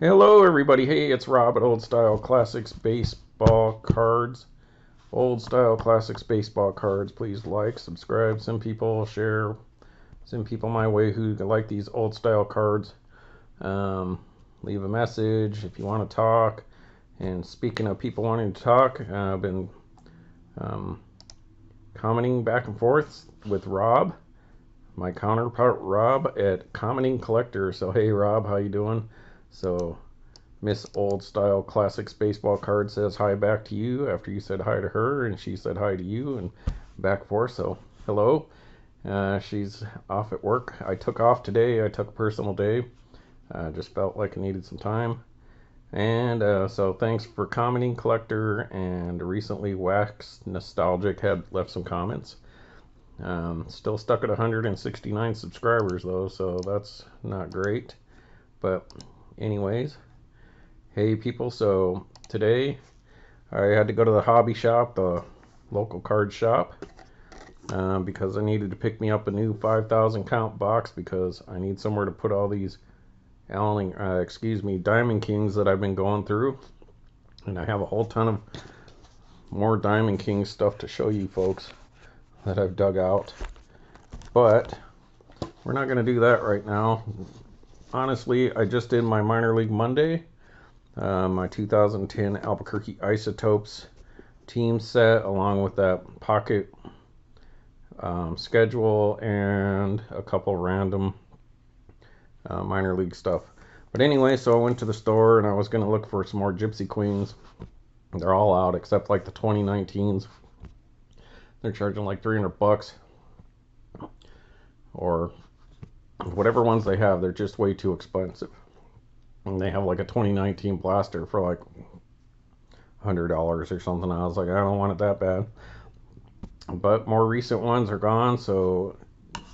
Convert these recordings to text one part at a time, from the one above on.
Hello, everybody. Hey, it's Rob at Old Style Classics Baseball Cards. Old Style Classics Baseball Cards. Please like, subscribe, send people, share, send people my way who like these old style cards. Leave a message if you want to talk. And speaking of people wanting to talk, I've been um, commenting back and forth with Rob, my counterpart Rob at Commenting Collector. So hey, Rob, how you doing? So Miss Old Style Classics Baseball Card says hi back to you after you said hi to her, and she said hi to you, and back and forth. So, hello. She's off at work. I took off today. I took a personal day. Just felt like I needed some time. And so, thanks for commenting, Collector. And recently, Wax Nostalgic had left some comments. Still stuck at 169 subscribers, though, so that's not great. But, anyways, hey people, so today I had to go to the hobby shop, the local card shop, because I needed to pick me up a new 5,000 count box because I need somewhere to put all these Diamond Kings that I've been going through. And I have a whole ton of more Diamond King stuff to show you folks that I've dug out. But we're not going to do that right now. Honestly, I just did my Minor League Monday. My 2010 Albuquerque Isotopes team set, along with that pocket schedule and a couple random minor league stuff. But anyway, so I went to the store and I was going to look for some more Gypsy Queens. They're all out except like the 2019s. They're charging like $300 or whatever ones they have. They're just way too expensive. And they have like a 2019 blaster for like $100 or something. I was like, I don't want it that bad. But more recent ones are gone, so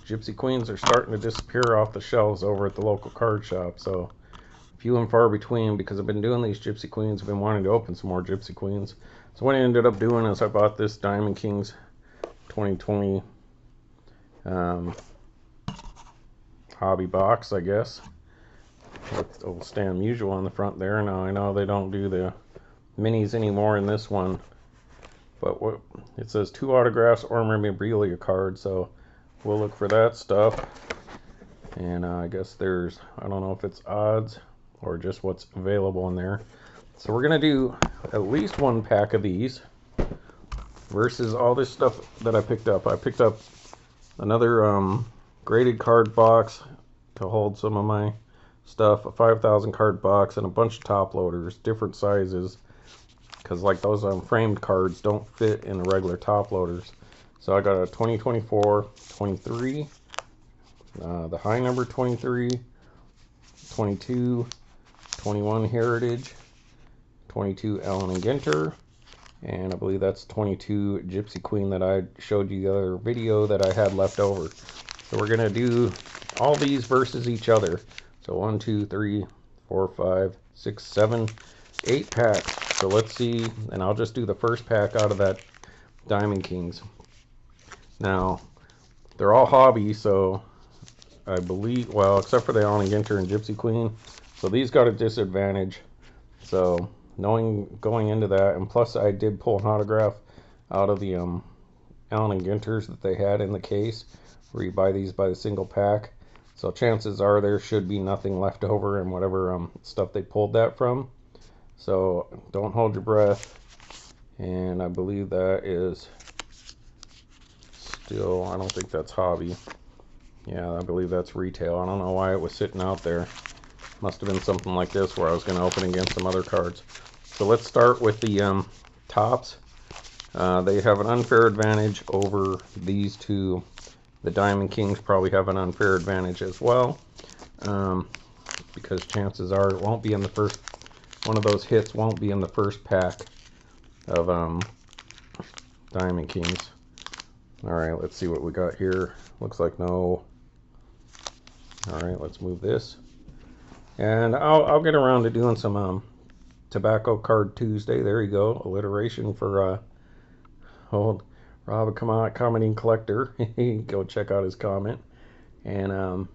Gypsy Queens are starting to disappear off the shelves over at the local card shop. So few and far between, because I've been doing these Gypsy Queens. I've been wanting to open some more Gypsy Queens. So what I ended up doing is I bought this Diamond Kings 2020 hobby box, I guess, with old Stan Musial on the front there. Now I know they don't do the minis anymore in this one, but what it says 2 autographs or memorabilia cards, so we'll look for that stuff. And I guess I don't know if it's odds or just what's available in there. So we're gonna do at least one pack of these versus all this stuff that I picked up. I picked up another graded card box to hold some of my stuff, a 5,000 card box, and a bunch of top loaders, different sizes, because like those framed cards don't fit in the regular top loaders. So I got a 2024, 23, the high number 23, 22, 21 Heritage, 22 Allen Ginter, and I believe that's 22 Gypsy Queen that I showed you the other video that I had left over. So we're going to do all these versus each other. So 1, 2, 3, 4, 5, 6, 7, 8 packs. So let's see, and I'll just do the first pack out of that Diamond Kings. Now, they're all hobby, so I believe, well, except for the Allen Ginter and Gypsy Queen. So these got a disadvantage. So knowing going into that, and plus I did pull an autograph out of the Allen Ginters that they had in the case, where you buy these by the single pack. So chances are there should be nothing left over in whatever stuff they pulled that from. So don't hold your breath. And I believe that is still, I don't think that's hobby. Yeah, I believe that's retail. I don't know why it was sitting out there. Must have been something like this where I was going to open against some other cards. So let's start with the tops. They have an unfair advantage over these two. The Diamond Kings probably have an unfair advantage as well, because chances are it won't be in the first, one of those hits won't be in the first pack of Diamond Kings. Alright, let's see what we got here. Looks like no. Alright, let's move this. And I'll get around to doing some Tobacco Card Tuesday. There you go. Alliteration for old Rob, commenting collector. Go check out his comment. And on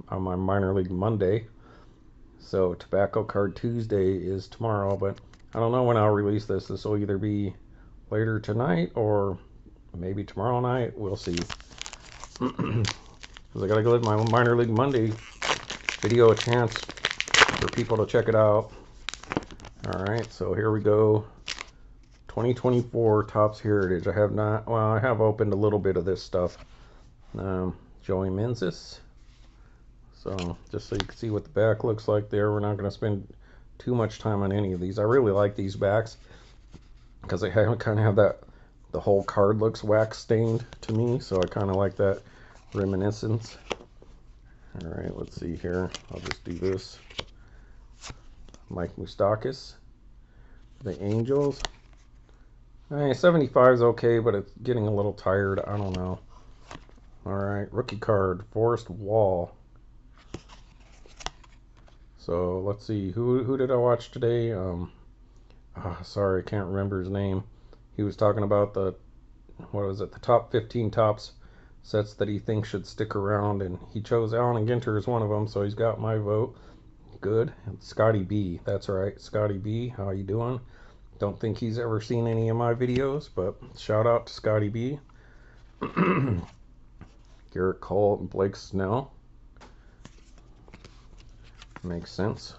my Minor League Monday. So Tobacco Card Tuesday is tomorrow, but I don't know when I'll release this. This will either be later tonight or maybe tomorrow night. We'll see. Because I gotta give my Minor League Monday video a chance for people to check it out. Alright, so here we go. 2024 Topps Heritage. I have not, well, I have opened a little bit of this stuff. Joey Menzies. So just so you can see what the back looks like there. We're not going to spend too much time on any of these. I really like these backs because they kind of have that, the whole card looks wax stained to me, so I kind of like that reminiscence. Alright, let's see here. I'll just do this. Mike Moustakas. The Angels. 75 is okay, but it's getting a little tired. I don't know. Alright, rookie card. Forrest Wall. So let's see. Who did I watch today? Sorry, I can't remember his name. He was talking about the, what was it, the top 15 Topps sets that he thinks should stick around, and he chose Allen Ginter as one of them, so he's got my vote. Good. And Scotty B. That's right, Scotty B. How you doing? Don't think he's ever seen any of my videos, but shout out to Scotty B. Garrett Cole and Blake Snell. Makes sense.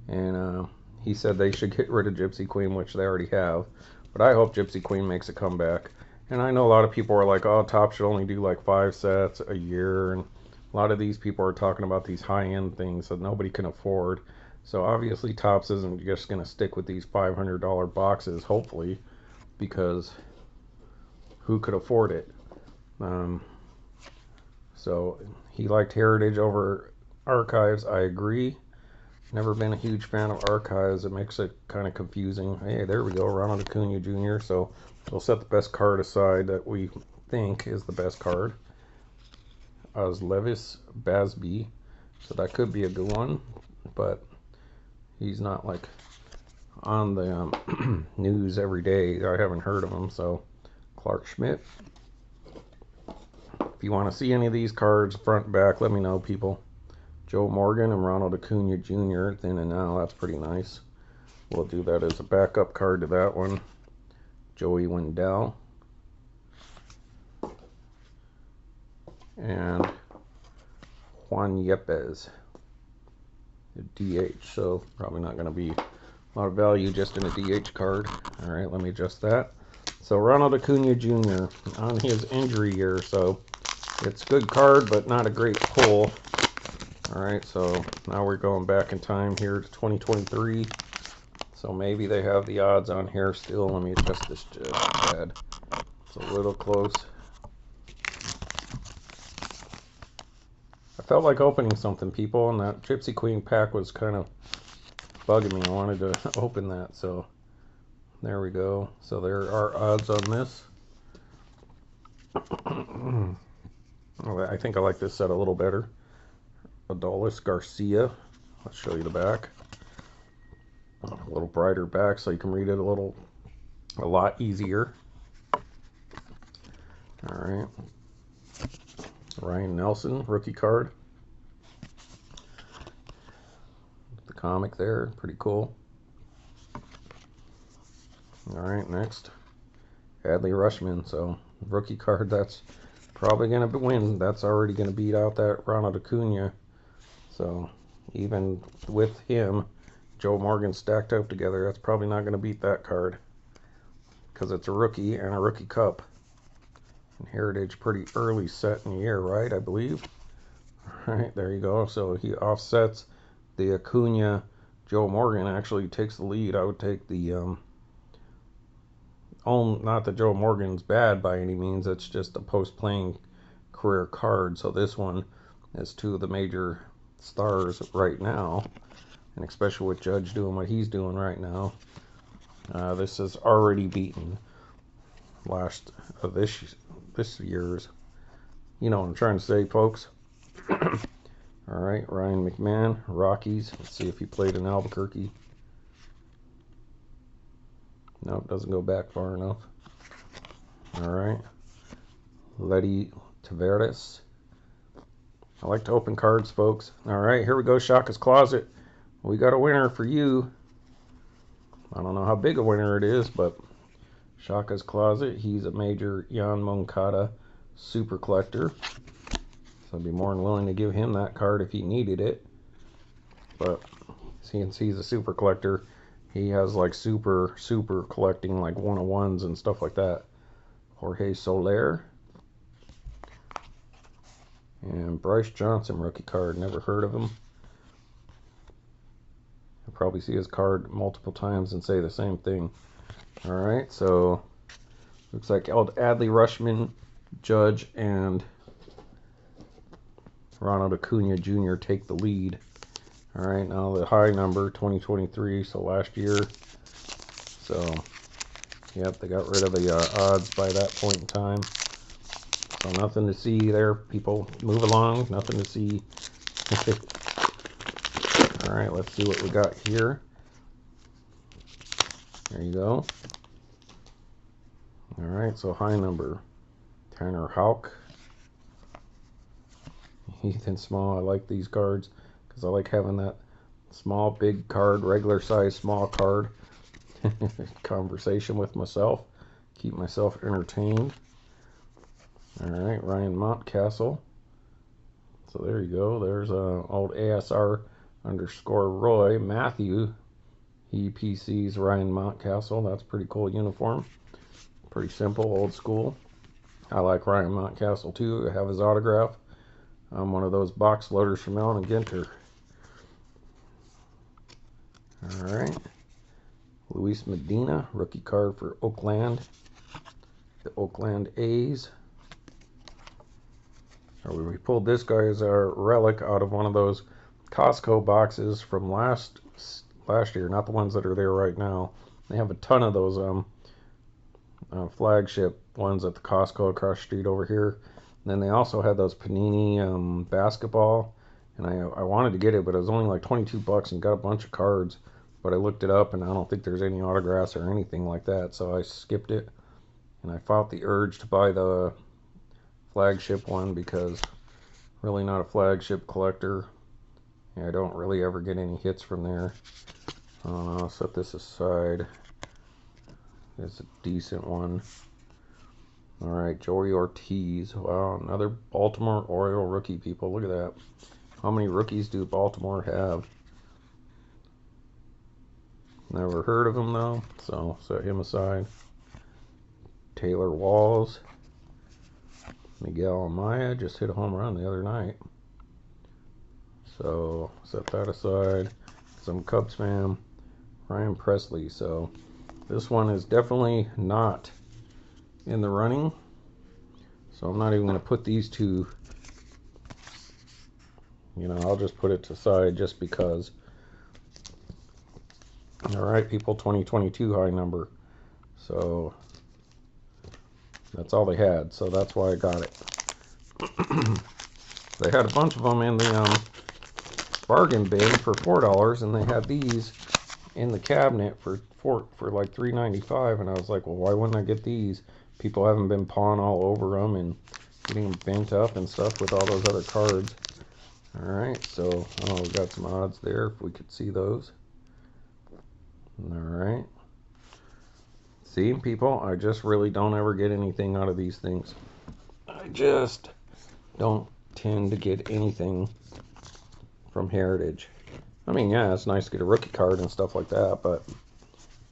And he said they should get rid of Gypsy Queen, which they already have. But I hope Gypsy Queen makes a comeback. And I know a lot of people are like, oh, Topps should only do like 5 sets a year. And a lot of these people are talking about these high-end things that nobody can afford. So obviously Topps isn't just going to stick with these $500 boxes, hopefully, because who could afford it? So he liked Heritage over Archives. I agree. Never been a huge fan of Archives. It makes it kind of confusing. Hey, there we go. Ronald Acuna Jr. So we'll set the best card aside that we think is the best card. Levis Basby. So that could be a good one, but he's not like on the news every day. I haven't heard of him. So Clark Schmidt. If you want to see any of these cards, front and back, let me know, people. Joe Morgan and Ronald Acuna Jr. Then and now. That's pretty nice. We'll do that as a backup card to that one. Joey Wendell. And Juan Yepes. DH. So probably not going to be a lot of value just in a DH card. Alright, let me adjust that. So Ronald Acuna Jr. on his injury year. So it's a good card, but not a great pull. Alright, so now we're going back in time here to 2023. So maybe they have the odds on here still. Let me adjust this just a tad. It's a little close. I felt like opening something, people, and that Gypsy Queen pack was kind of bugging me. I wanted to open that, so there we go. So there are odds on this. I think I like this set a little better. Adolis Garcia. Let's show you the back. A little brighter back so you can read it a lot easier. Alright. Ryan Nelson, rookie card. The comic there, pretty cool. Alright, next. Adley Rutschman, so rookie card, that's probably going to win. That's already going to beat out that Ronald Acuna. So even with him, Joe Morgan stacked up together, that's probably not going to beat that card. Because it's a rookie and a rookie cup. And Heritage pretty early set in the year, right? I believe. Alright, there you go. So he offsets the Acuna. Joe Morgan actually takes the lead. I would take the not that Joe Morgan's bad by any means, it's just a post-playing career card. So this one is two of the major stars right now, and especially with Judge doing what he's doing right now. This is already beaten this year's. You know what I'm trying to say, folks. Alright, Ryan McMahon, Rockies. Let's see if he played in Albuquerque. Nope, doesn't go back far enough. Alright. Letty Taveras. I like to open cards, folks. All right, here we go, Shaka's Closet. We got a winner for you. I don't know how big a winner it is, but Shaka's Closet, he's a major Jan Moncada super collector. So I'd be more than willing to give him that card if he needed it. But since he's a super collector, he has like super collecting like 101s and stuff like that. Jorge Soler. And Bryce Johnson rookie card. Never heard of him. You'll probably see his card multiple times and say the same thing. Alright, so looks like Adley Rushman, Judge, and Ronald Acuna Jr. take the lead. Alright, now the high number, 2023, so last year. So, yep, they got rid of the odds by that point in time. So nothing to see there, people. Move along, nothing to see. Alright, let's see what we got here. There you go. Alright, so high number. Tanner Houck. Ethan Small, I like these cards because I like having that small, big card, regular size, small card conversation with myself. Keep myself entertained. Alright, Ryan Mountcastle. So there you go. There's old ASR _ Roy Matthew. He PC's Ryan Mountcastle. That's a pretty cool uniform. Pretty simple, old school. I like Ryan Mountcastle too. I have his autograph. I'm one of those box loaders from Allen Ginter. Alright. Luis Medina, rookie card for Oakland. The Oakland A's. We pulled this guy as our relic out of one of those Costco boxes from last year, not the ones that are there right now. They have a ton of those flagship ones at the Costco across the street over here. And then they also had those Panini basketball, and I wanted to get it, but it was only like 22 bucks and got a bunch of cards. But I looked it up, and I don't think there's any autographs or anything like that, so I skipped it. And I fought the urge to buy the flagship one because really not a flagship collector. Yeah, I don't really ever get any hits from there. I'll set this aside. It's a decent one. Alright, Joey Ortiz. Wow, another Baltimore Oriole rookie, people. Look at that. How many rookies do Baltimore have? Never heard of him, though, so set him aside. Taylor Walls. Miguel Amaya just hit a home run the other night. So, set that aside. Because I'm a Cubs fan. Ryan Presley. So, this one is definitely not in the running. So, I'm not even going to put these two. You know, I'll just put it aside just because. Alright, people, 2022 high number. So, that's all they had. So, that's why I got it. They had a bunch of them in the bargain bin for $4, and they had these in the cabinet for like $3.95, and I was like, well, why wouldn't I get these? People haven't been pawing all over them and getting them bent up and stuff with all those other cards. Alright, so we got some odds there if we could see those. Alright. See, people, I just really don't ever get anything out of these things. I just don't tend to get anything from Heritage. I mean, yeah, it's nice to get a rookie card and stuff like that, but,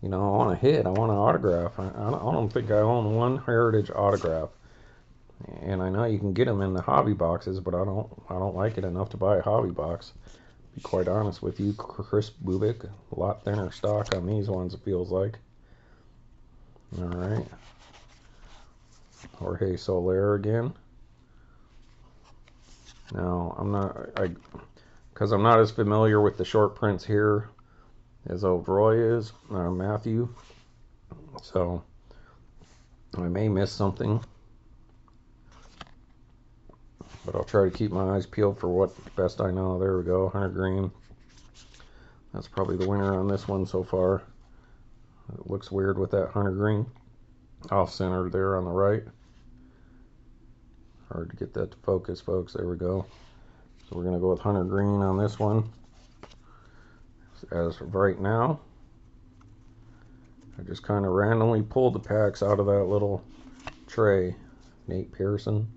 you know, I want a hit. I want an autograph. I don't think I own one Heritage autograph. And I know you can get them in the hobby boxes, but I don't like it enough to buy a hobby box. To be quite honest with you, Chris Bubik, a lot thinner stock on these ones, it feels like. Alright. Jorge Soler again. Now, because I'm not as familiar with the short prints here as old Roy is, Matthew. So, I may miss something. But I'll try to keep my eyes peeled for what best I know. There we go, Hunter Green. That's probably the winner on this one so far. It looks weird with that Hunter Green off-center there on the right. Hard to get that to focus, folks. There we go. So we're going to go with Hunter Green on this one. As of right now, I just kind of randomly pulled the packs out of that little tray. Nate Pearson.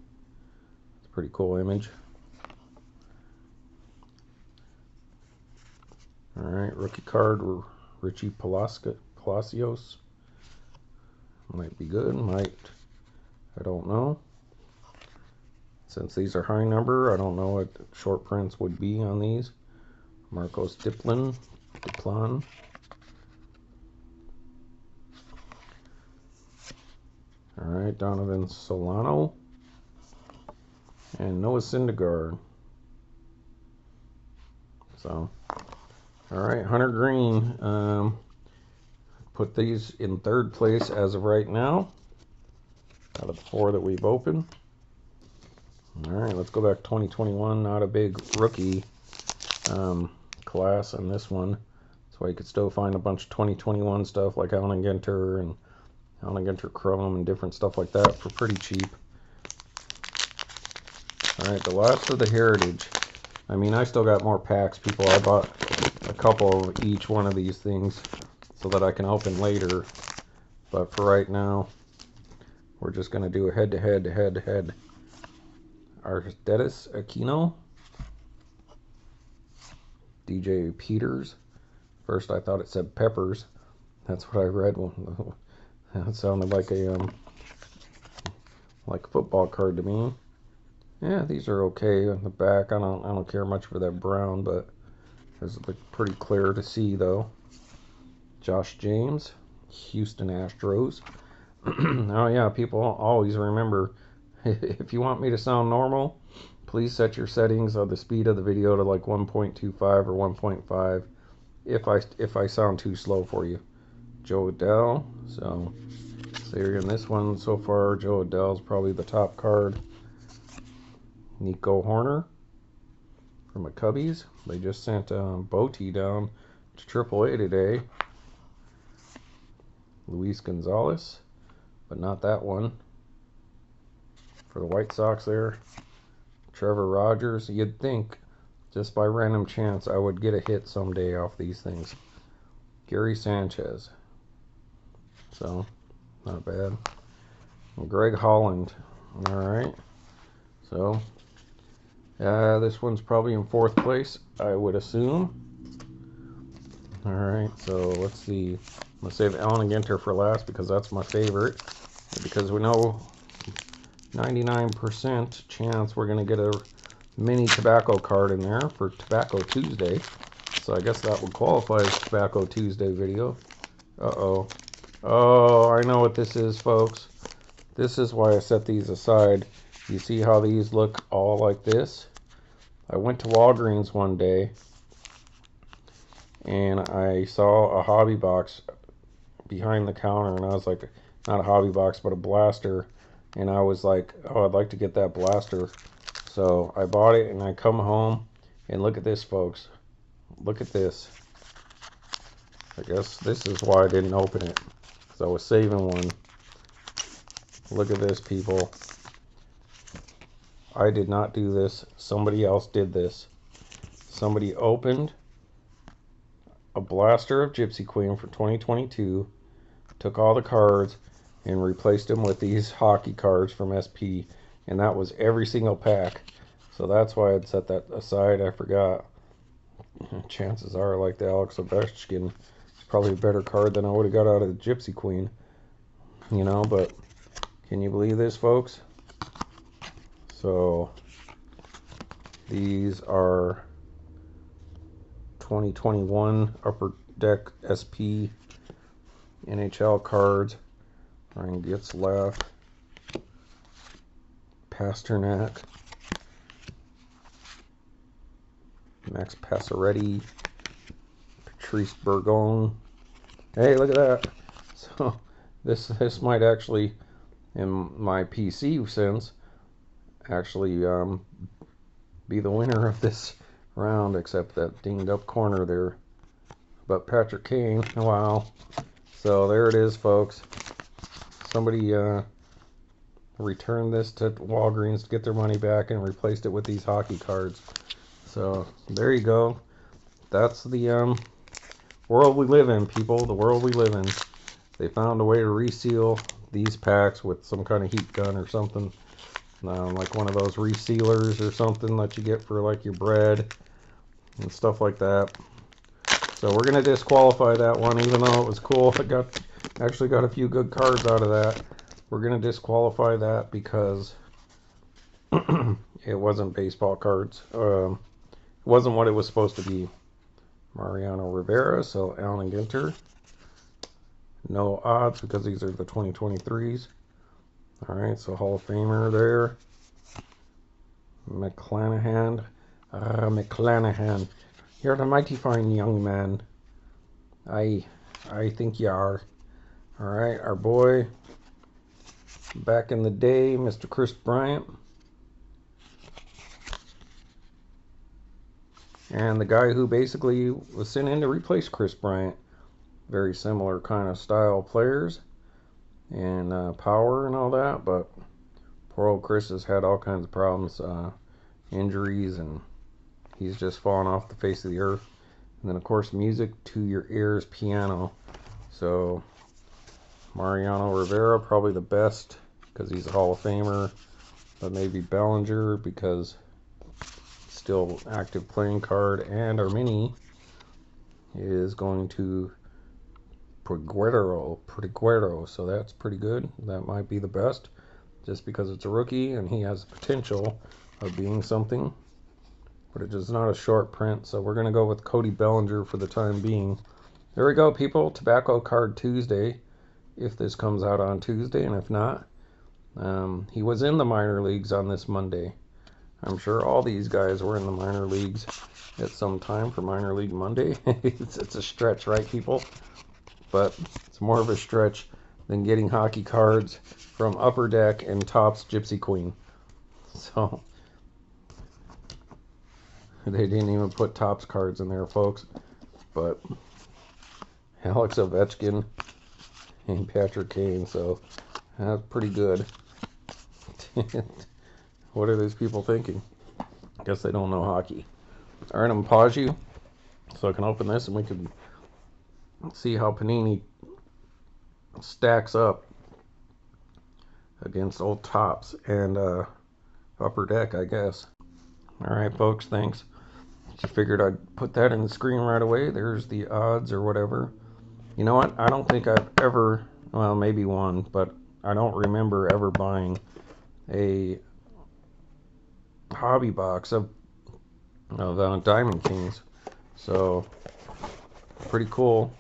It's a pretty cool image. Alright, rookie card, Richie Palacios. Might be good, might, I don't know. Since these are high number, I don't know what short prints would be on these. Marcos Diplan. Alright, Donovan Solano. And Noah Syndergaard. So, alright, Hunter Green. Put these in third place as of right now, out of the 4 that we've opened. Alright, let's go back to 2021. Not a big rookie class on this one. That's why you could still find a bunch of 2021 stuff like Allen Ginter and Allen Ginter Chrome and different stuff like that for pretty cheap. Alright, the last of the Heritage. I mean, I still got more packs, people. I bought a couple of each one of these things so that I can open later. But for right now, we're just going to do a head-to-head. Aristides Aquino. DJ Peters. First I thought it said Peppers. That's what I read. That sounded like a football card to me. Yeah, these are okay on the back. I don't care much for that brown, but it's pretty clear to see though. Josh James, Houston Astros. Oh yeah, people always remember, if you want me to sound normal, please set your settings of the speed of the video to like 1.25 or 1.5 if I sound too slow for you. Joe Adell. So here in this one so far, Joe Adell's probably the top card. Nico Horner from the Cubbies. They just sent Bote down to AAA today. Luis Gonzalez, but not that one. For the White Sox there, Trevor Rogers. You'd think, just by random chance, I would get a hit someday off these things. Gary Sanchez. So, not bad. And Greg Holland. Alright. So, this one's probably in 4th place, I would assume. Alright, so let's see. I'm going to save Allen Ginter for last because that's my favorite. Because we know 99% chance we're going to get a mini tobacco card in there for Tobacco Tuesday. So I guess that would qualify as Tobacco Tuesday video. Uh-oh. Oh, I know what this is, folks. This is why I set these aside. You see how these look all like this? I went to Walgreens one day and I saw a hobby box behind the counter, and I was like, not a hobby box, but a blaster. And I was like, oh, I'd like to get that blaster. So I bought it, and I come home, and look at this, folks. Look at this. I guess this is why I didn't open it, because I was saving one. Look at this, people. I did not do this. Somebody else did this. Somebody opened a blaster of Gypsy Queen for 2022, took all the cards, and replaced them with these hockey cards from SP, and that was every single pack. So that's why I'd set that aside. I forgot. Chances are, like the Alex Ovechkin, it's probably a better card than I would have got out of the Gypsy Queen, you know. But can you believe this, folks? So these are 2021 Upper Deck SP NHL cards. Ryan Getzlaf, Pasternak, Max Passeretti, Patrice Bergeron. Hey, look at that. So this might actually, in my PC sense, actually be the winner of this round, except that dinged up corner there. But Patrick Kane, wow. So there it is, folks. Somebody returned this to Walgreens to get their money back and replaced it with these hockey cards. So there you go. That's the world we live in, people. The world we live in. They found a way to reseal these packs with some kind of heat gun or something. Like one of those resealers or something that you get for like your bread and stuff like that. So we're going to disqualify that one, even though it was cool. I actually got a few good cards out of that. We're going to disqualify that because it wasn't baseball cards. It wasn't what it was supposed to be. Mariano Rivera, so Allen Ginter. No odds because these are the 2023s. Alright, so Hall of Famer there. McClanahan. McClanahan. You're a mighty fine young man. I think you are. Alright, our boy back in the day, Mr. Chris Bryant. And the guy who basically was sent in to replace Chris Bryant. Very similar kind of style players and power and all that, but poor old Chris has had all kinds of problems, injuries, and he's just fallen off the face of the earth. And then of course music to your ears, piano. So Mariano Rivera, probably the best because he's a Hall of Famer, but maybe Bellinger because still active playing card, and our mini is going to Priguero, so that's pretty good. That might be the best just because it's a rookie and he has the potential of being something, but it is not a short print, so we're going to go with Cody Bellinger for the time being. There we go, people. Tobacco Card Tuesday, if this comes out on Tuesday, and if not, he was in the minor leagues on this Monday. I'm sure all these guys were in the minor leagues at some time for Minor League Monday. It's a stretch, right, people? But it's more of a stretch than getting hockey cards from Upper Deck and Topps Gypsy Queen. So they didn't even put Topps cards in there, folks. But Alex Ovechkin and Patrick Kane, so that's pretty good. What are these people thinking? I guess they don't know hockey. Alright, I'm gonna pause you so I can open this and we can see how Panini stacks up against old Topps and Upper Deck, I guess. Alright, folks, thanks. Just figured I'd put that in the screen right away. There's the odds or whatever. You know what? I don't think I've ever, well, maybe one, but I don't remember ever buying a hobby box of Diamond Kings. So pretty cool.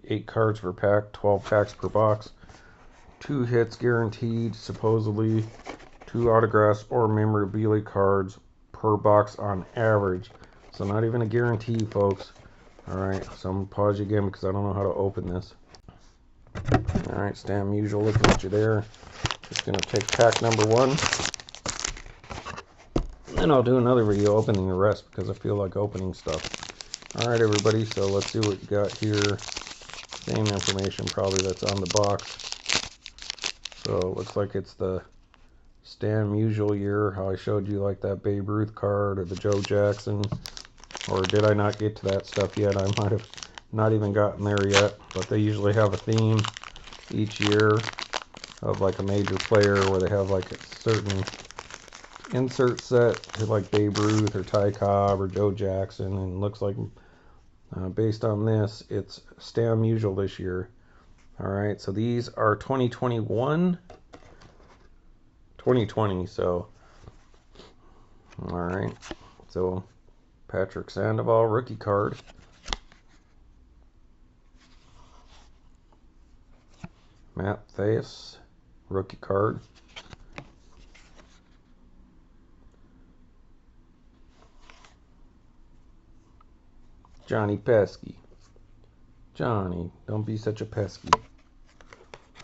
8 cards per pack, 12 packs per box, 2 hits guaranteed, supposedly 2 autographs or memorabilia cards per box on average. So not even a guarantee, folks. Alright, so I'm gonna pause you again because I don't know how to open this. Alright, Stam Usual looking at you there. Just gonna take pack number 1. Then I'll do another video opening the rest because I feel like opening stuff. Alright, everybody, so let's see what you got here. Same information probably that's on the box. So it looks like it's the Stam Usual year, how I showed you like that Babe Ruth card or the Joe Jackson. Or did I not get to that stuff yet? I might have not even gotten there yet. But they usually have a theme each year of like a major player where they have like a certain insert set to like Babe Ruth or Ty Cobb or Joe Jackson, and looks like based on this it's Stam Usual this year. Alright, so these are 2021 2020, so alright, so Patrick Sandoval rookie card. Matt Theus rookie card. Johnny Pesky. Johnny, don't be such a pesky.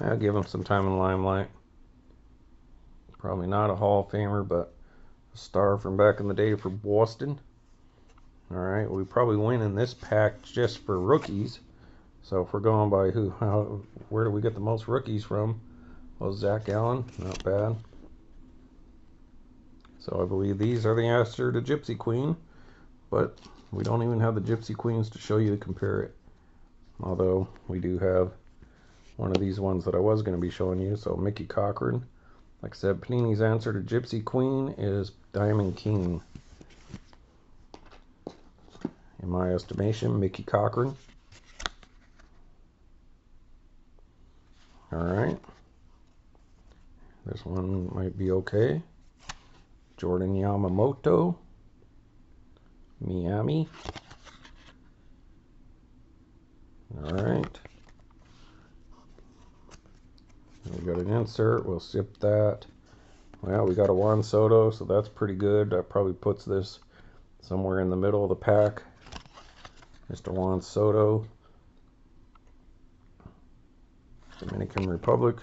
I'll give him some time in the limelight. Probably not a Hall of Famer, but a star from back in the day for Boston. Alright, we probably win in this pack just for rookies. So if we're going by where do we get the most rookies from? Well, Zach Allen, not bad. So I believe these are the answer to Gypsy Queen, but we don't even have the Gypsy Queens to show you to compare it. Although we do have one of these ones that I was going to be showing you. So Mickey Cochran. Like I said, Panini's answer to Gypsy Queen is Diamond King. In my estimation, Mickey Cochran. Alright. This one might be okay. Jordan Yamamoto. Miami. Alright. We got an insert. We'll sip that. Well, we got a Juan Soto, so that's pretty good. That probably puts this somewhere in the middle of the pack. Mr. Juan Soto. Dominican Republic.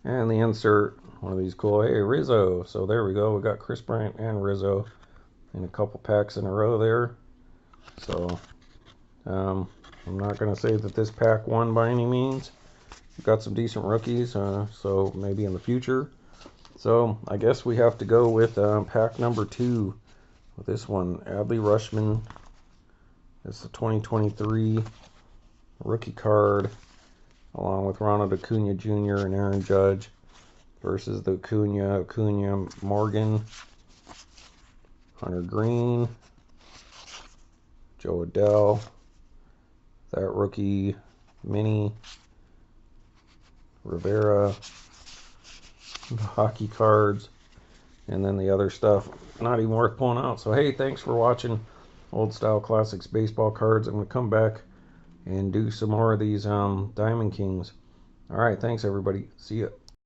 And the insert, one of these cool, hey, Rizzo. So there we go. We got Chris Bryant and Rizzo in a couple packs in a row there. So I'm not going to say that this pack won by any means. We've got some decent rookies, so maybe in the future. So I guess we have to go with pack number 2 with this one. Adley Rutschman. It's the 2023 rookie card, along with Ronald Acuna Jr. and Aaron Judge versus the Acuna, Morgan, Hunter Green, Joe Adell, that rookie mini, Rivera, the hockey cards, and then the other stuff not even worth pulling out. So hey, thanks for watching Old Style Classics baseball cards. I'm going to come back and do some more of these Diamond Kings. Alright, thanks everybody. See ya.